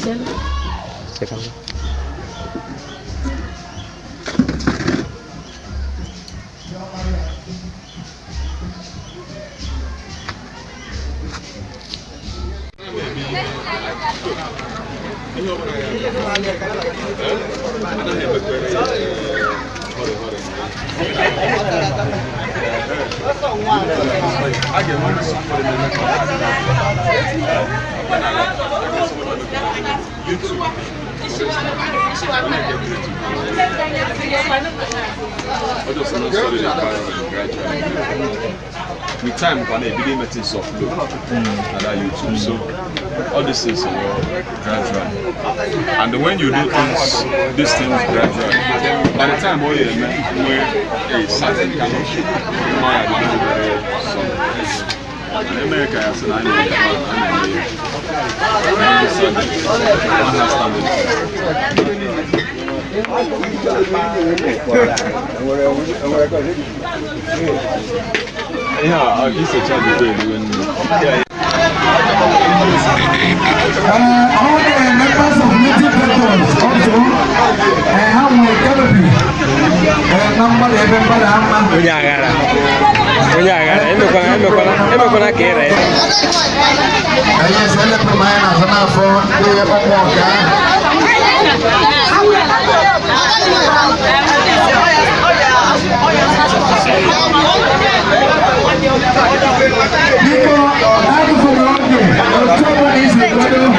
Second. With time, we can begin making soft look at YouTube. So all this is gradual, and when you do these things gradually, by the time all you where a certain kind of in America, as an yeah, I used to try to do it when all the members of native veterans also have my therapy. Number 11 para amma. Punya gara. Endo kona kere. Ayo sele pemain asana for dia pemuda. Niko, aku sebenarnya, coba ni sebenarnya.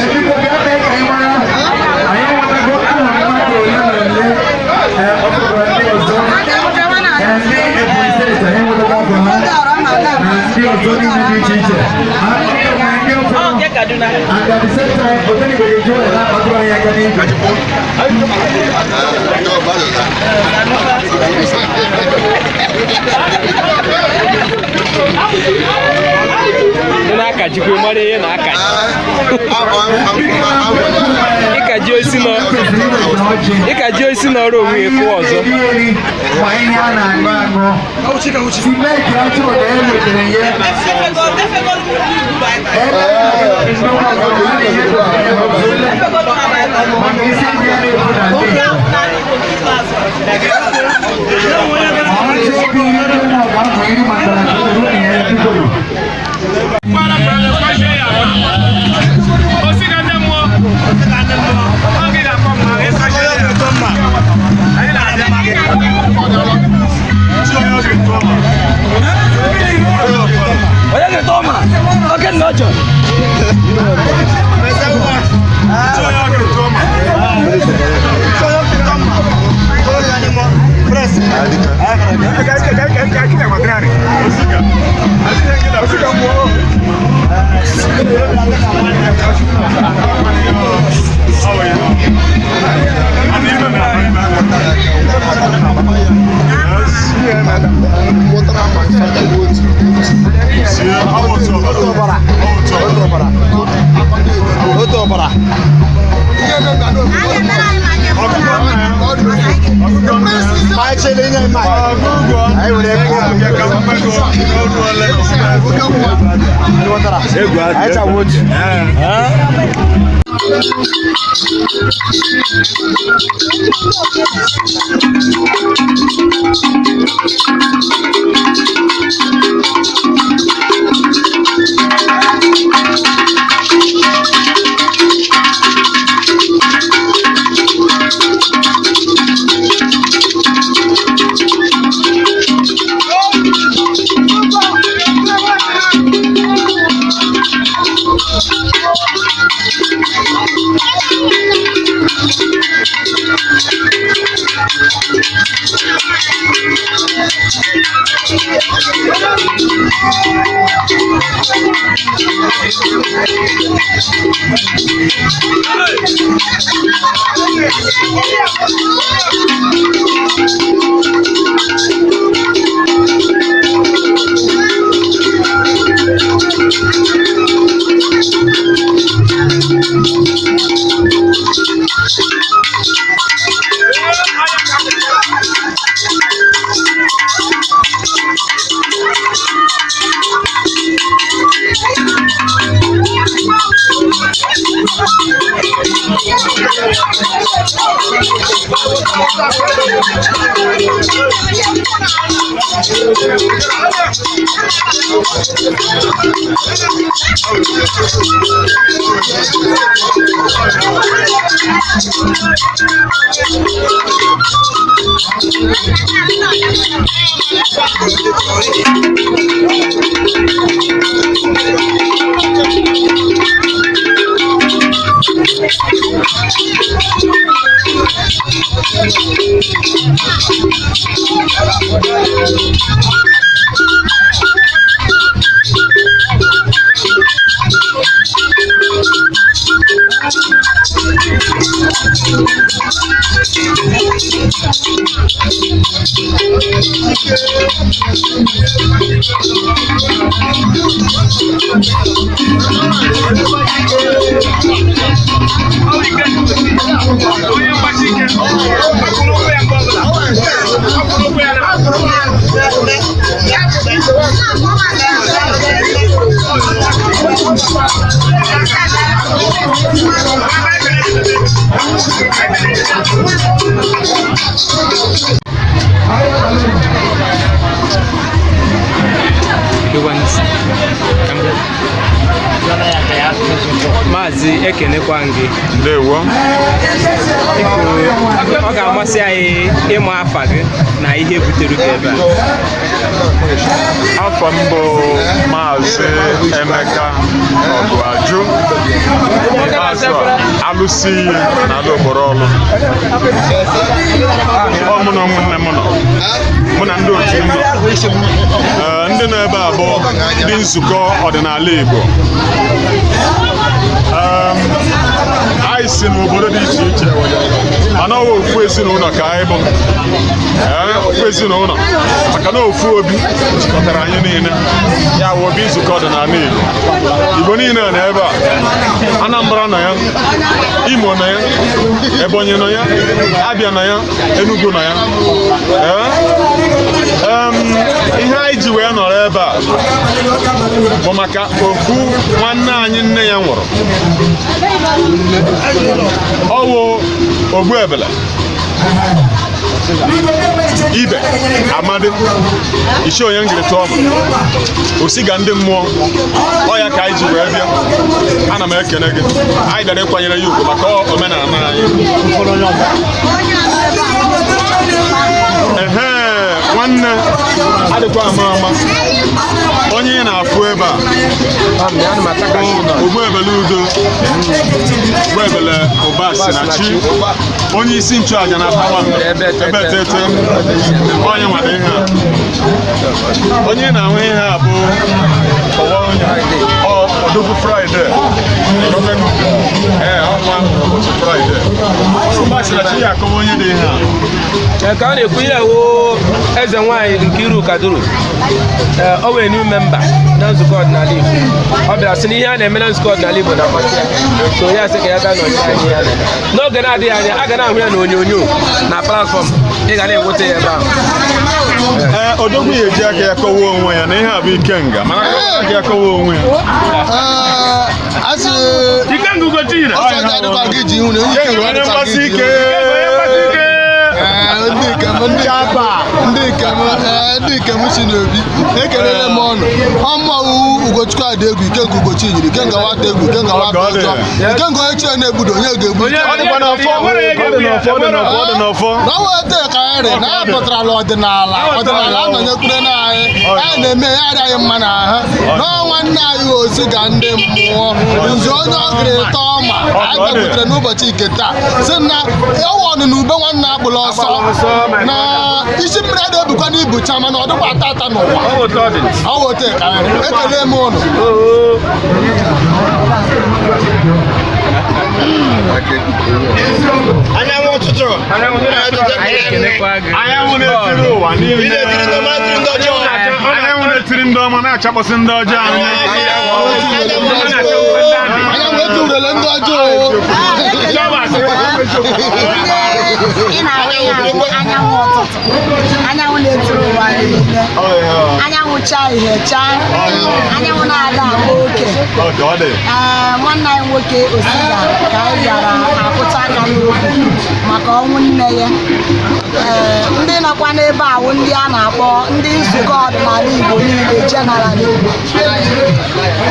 Niko berada di mana? Ayah mana gua tu mana tu yang ni? Aku berada di zona. Nanti episode saya mana gua mana? Nanti zona ni cincin. Aku bermain dia pun. Anda bisa saya betul ni berjual lah. Aku yang kami. Naka jikwe mare ye naka. Ika joisi na ro wi ko ozo. Maazị ekenekwa gị. Ndewo. Ọ ga-amasị anyị ịma afa gị na ihe butere gị ebe a. Afọ m bụ Maazị Emeka Ọgụajụ. Azụ a alụsị iyi n'ala Okporọlụ. Ọ mụ na ụmụnne m nọ. Mụ na ndị otu m nọ. Ndị nọ ebe a bụ ndị nzukọ ọdịnala Igbo. Anyị si n'obodo dị iche iche mana ọ bụ ofu ezinụlọ ka anyị bụ ofu ezinụlọ maka na ofu obi jikọtara anyị niile ya bụ obi nzukọ ọdịnala Igbo. Igbo niile nọ ebe a. Anambra nọ ya, Imo nọ ya, Ebonyi nọ ya, Abia nọ ya, Enugu nọ ya. Ihe anyị ji wee nọrọ ebe a bụ maka ofu nwanne anyị nne ya nwụrụ. Ọ wụ Ogbuebele Ibe Amadi isi onye ngịrịta ọma osiga ndị mmụọ. Ọ ya ka anyị ji wee bịa. Ana m ekene gị. Anyị bịara ịkwanyere ya ugwu maka omenala anyị. Nwanne adịkwa ama onye ị na-afụ ebe a Ogbuebele Udo, Ogbuebele Ụbasi na Chi, onye isi nchụaja na Tawa ebe tete onye nwere ihe a. Onye na-ahụ ihe a bụ Odogwu Friday. Ọnwa ụbọchị Friday. Ụbasi na Chi ya akọwa onye dị ihe a. Ka ọ na-ekwu ihe wo eze nwanyị Nkiruka duru. O wee new member na nzukọ ọdịnala Igbo. Ọ bịara sị na ihe a na-eme na nzukọ ọdịnala Igbo na-amasị ya. So ya sị ka ya gaa nọnyere anyị ya. N'oge na-adịghị anya a ga na-ahụ ya na onyonyo na platform. Ị ga na-enweta ya ebe ahụ. Odogwu ya eji aka ya kọwa onwe ya na ihe a bụ ikenga mana aka ya kọwa onwe ya. Ikenga Ugochire. ndị ikem si n'obi ekelele m ọnụ ọmụọwụ Ugochukwu adị egwu Ikenga Ugochire Ikenga nwata egwu Ikenga nwata ụjọ Ikenga onye chi na-egbudo onye ga-egbu n'ọnwete karịrị na ya pụtara ọdịnala anọnyekwure na anyị na-eme ya adịghị mma na ha n'ọnwa nne anyị osiga ndị mmụọ nzu onye ọgịrịta ọma anyị kpepụtara n'ụbọchị nke taa si na ọnụ na ube nwanne akpụla ọsọ na isi mmiri a ga-ebukwa n'ibucha mana ọ dịkwa ata ata n'ụwa ọ wote karịrị ekele m ụnụ. Anyanwụ ụtụtụ Anyanwụ na-etiri ụwa niile. Anyanwụ na-etiri ndị ọma na-achakpọsị ndị ọjọọ anya. Anyanwụ eturele ndị ọjọọ. Ị na-ahụ anyanwụ ụtụtụ, anyanwụ na-etiri ụwa niile, anyanwụ chaa ihe chaa, anyanwụ na-ada agba oke. Nwanne anyị nwoke Osiga ka anyị bịara akụta aka n'obi maka ọnwụ nne ya. Ndị nọkwa n'ebe ahụ ndị a na-akpọ ndị nzukọ ọdịnala Igbo niile generally.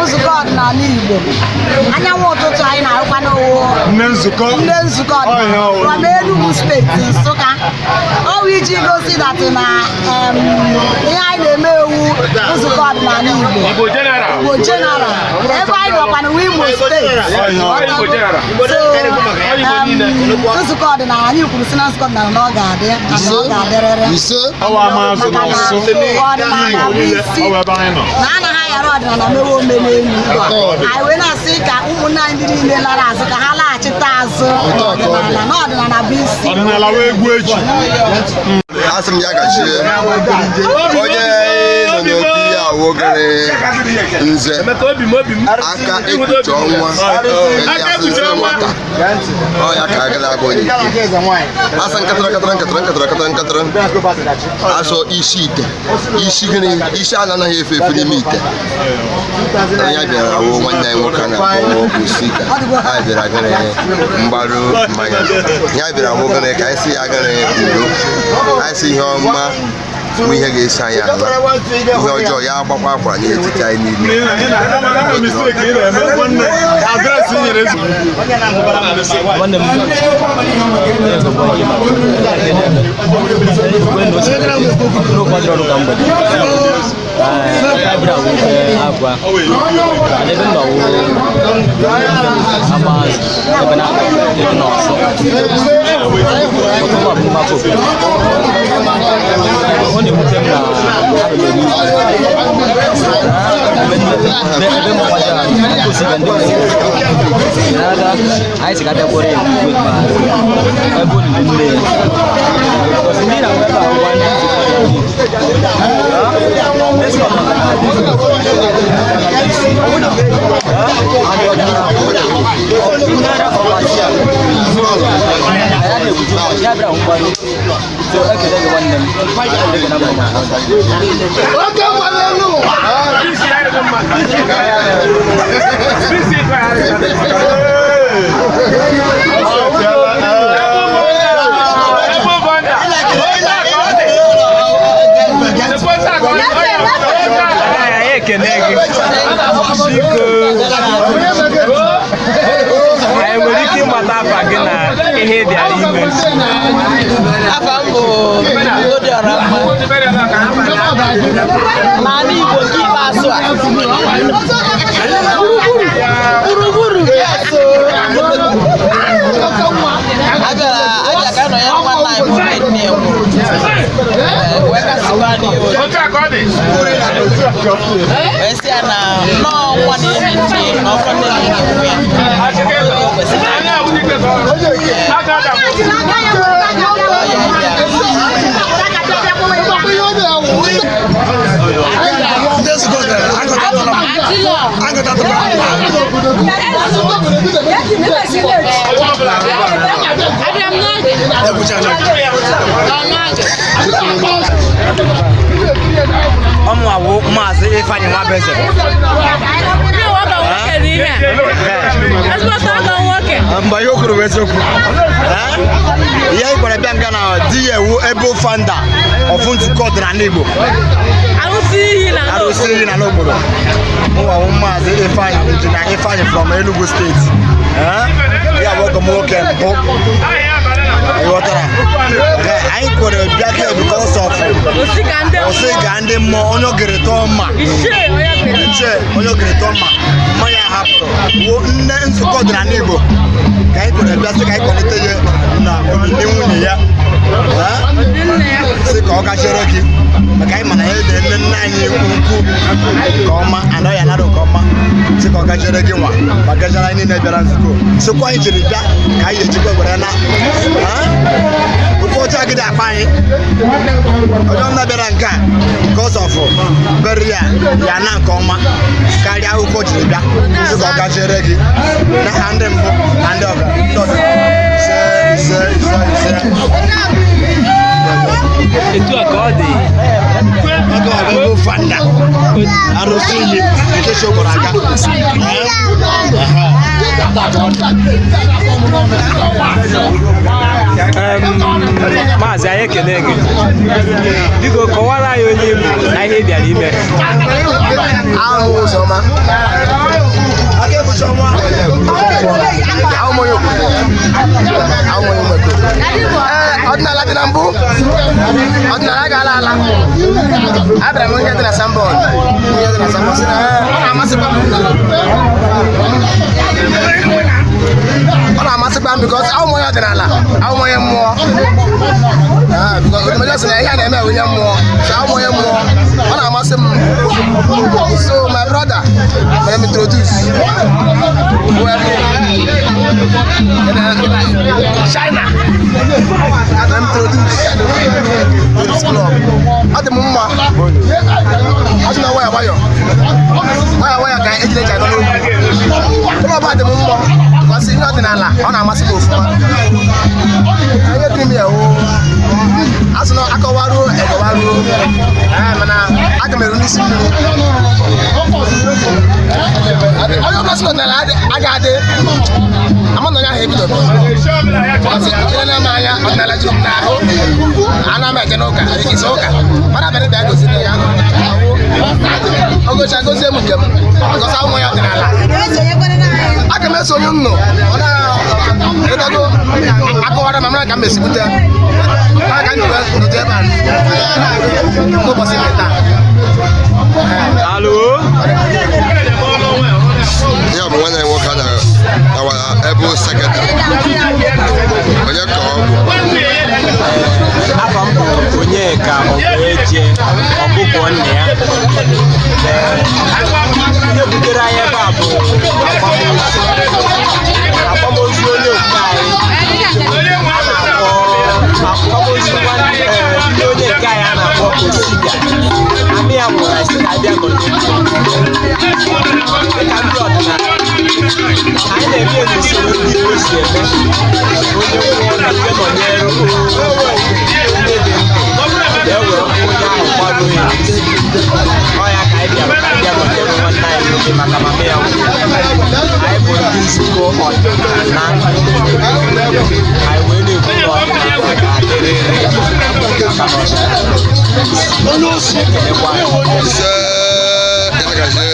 Nzukọ ọdịnala Igbo anyanwụ ụtụtụ anyị na-arụkwa n'owo ndị nzukọ ọdịnala from Enugu steeti Nsụka. Ọwụ iji gosi datị na ihe anyị na-eme ewu nzukọ ọdịnala Igbo general ebe anyị nọkwa na Imo steeti. Nzukọ ọdịnala anyị kwuru si na nzukọ ọdịnala na ọ ga-adị ga-adịrịrị ọdịnala bụ isi na anaghị ayara ọdịnala mewe omenelu. Anyị wee na-asị ka ụmụnne anyị ndị niile lara azụ ka ha laghachite azụ ọdịnala na ọdịnala bụ isi. ọdịnala wee egwu echi. Asị m ya gachie onye nọ n'obi ya wogere nze aka ekpuchi ọnwa asịsị nwata ọ ya ka agala abụ onye asa nkatara asọ isi ite isi gịnị isi ala anaghị efe efe n'ime ite. Onye bịara wụ nwanne anyị nwoke a na-akpọ Osika anyị bịara gịrị mgbaru mmanya ya bịara wụ gịrị ka anyị si ya gịrị udo anyị si ihe ọma bụ ihe ga-esi anyị ala ihe ọjọọ ya agbakwa akwara n'etiti anyị niile. ọmụ awụ maazị Ifeanyi Nwabeze mgbe ihe o kwuru eziokwu ihe ị gwara bịa nga na di ya ewu ebe fanda ọfụ nzukọ ọdịnala Igbo arụsị iyi na n'obodo mụnwawu maazị Ifeanyi from Enugu steeti ya bụ ọgọ m nwoke mbụ ịghọtara anyị kwere bịa ka because of Osika ndị mmụọ onye ogere tọọ mma onye ogere tọọ mma mmanya hapụrụ wuo nne nzukọ ọdịnala Igbo ka anyị kwere bịa sị ka anyị kwalite ya na ndị nwunye ya sị ka ọ gachere gị maka anyị mana ya ede nne nna anyị ukwu nke ọma anọ ya nara nke ọma sị ka ọ gachere gị nwa ma gachara anyị niile bịara nzukọ sịkwa anyị jiri bịa ka anyị ejikwa gwere na ụfọdụ agịdị akpa anyị onye ọma bịara nke a because of beri ya na nke ọma karịa akwụkwọ jiri bịa sị ka ọ gachere gị na ha ndị mbụ na ndị ọga ise etu a ka ọ dị ọgọ ọgọ fanda arụsị iyi nke chọkwara aga Maazị anyị ekele gị. Biko kọwara anyị onye Igbo na ihe ị bịara ime. Ahụ ụzọma. Ọdịnala dị na mbụ. Ọdịnala ga-ala ala. Abịara m onye dị na Sambọn. Onye dị na Sambọn. Ọ na-amasịkwa m. Ọ na-amasịkwa m because ahụ m onye ọdịnala, ahụ m onye mmụọ. Because sị na ihe a na-eme onye mmụọ, so ahụ m onye mmụọ. Ọ na-amasị m. So my brother mere m introduce. China. I'm introduced to this club. Ọ dị m mma. Ọ dị na waya ka ejide eji aga n'okwu. Club a dị m mma. Because ihe ọdịnala ọ na-amasị m ofuma. Onye dị m ya o. Asị na akọwaruo egowaruo. Mana aga m eru n'isi mmiri. Onye ọbụla sị na ọdịnala aga-adị. Ama na onye ahụ ebidobe. Ihe na-eme anya ọdịnala juru m n'ahụ. Ana m eje n'ụka, isi ụka. Mana abịa bịa gosi ya. Ogochi agozie m njem. Gosi ahụ onye ọdịnala. Aga m esonye nnụ. Ọ na-edogo akọwara ma mara ka m esibute. Mara ka m nọdụ ebe a n'ụbọchị nke taa. Alo. Ihe ọ bụ nwanne ya nwoke a na-awara ebe sekretari. Onye ka ọ bụ? Afọ m bụ Onyeka Ogeje, ọbụbụ nne ya. Ihe butere anyị ebe a bụ akwamozu onye okwu anyị. A na-akpọ akwamozu ndị onye nke anyị a na-akpọ Osiga. Amị ya nwụrụ anyị sị ka abịa nọnye. Dịka ndị ọdịnala, anyị na-eme n'usoro ndị Igbo si eme. Onye nwụọ na nke nọnyere onye dị ndụ ga-ewere onye ahụ gbado ya. Ọ ya ka anyị bịara ka anyị bịa nọnyere nwanne anyị nwoke maka mama ya nwụrụ. Anyị bụ ndị nzukọ ọdịnala. Anyị wee na-ekwu na ọdịnala ga-adịrịrị maka na ekelekwa Ise ya gazie.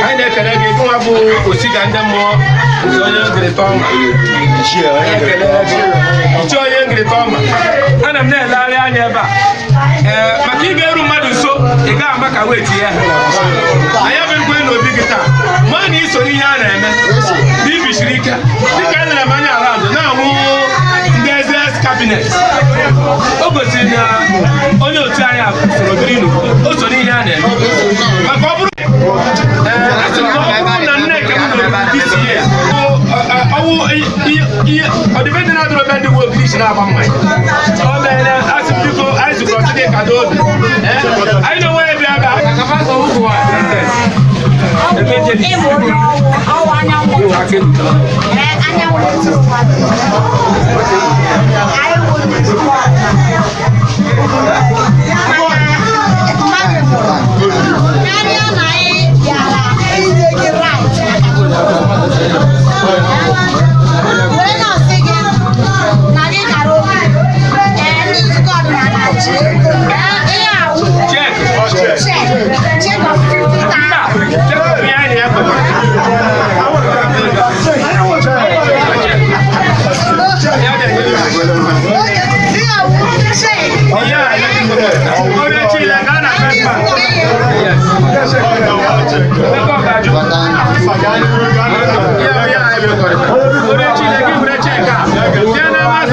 anyị na-ekele gị gụnwa bụ osiga ndị mmụọ onye ngịrịta ọma iche onye ngịrịta ọma ana m na-elegharị anya ebe a maka ị ga-eru mmadụ nso ị gaghị ama ka weti ya anyị abụghị n'obi gị taa ma na isoro ihe a na-eme na ibisiri ike dịka a lere m anya ala ndụ na-ahụ ndị eze kabinet o gosiri na onye otu anyị soro biri n'obodo o soro ihe a na-eme maka ọ bụrụ na Nneka m nọrọ this year ọwụ ọdịbendị na-adụrụ ebe ndị nwe ogiri isi na-agba mmanya ọ mere asị m biko anyị zụkọrọ site kado obi anyị na-enwe ya bịa bịa aka kafa sọ ụkwụ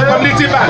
community bank.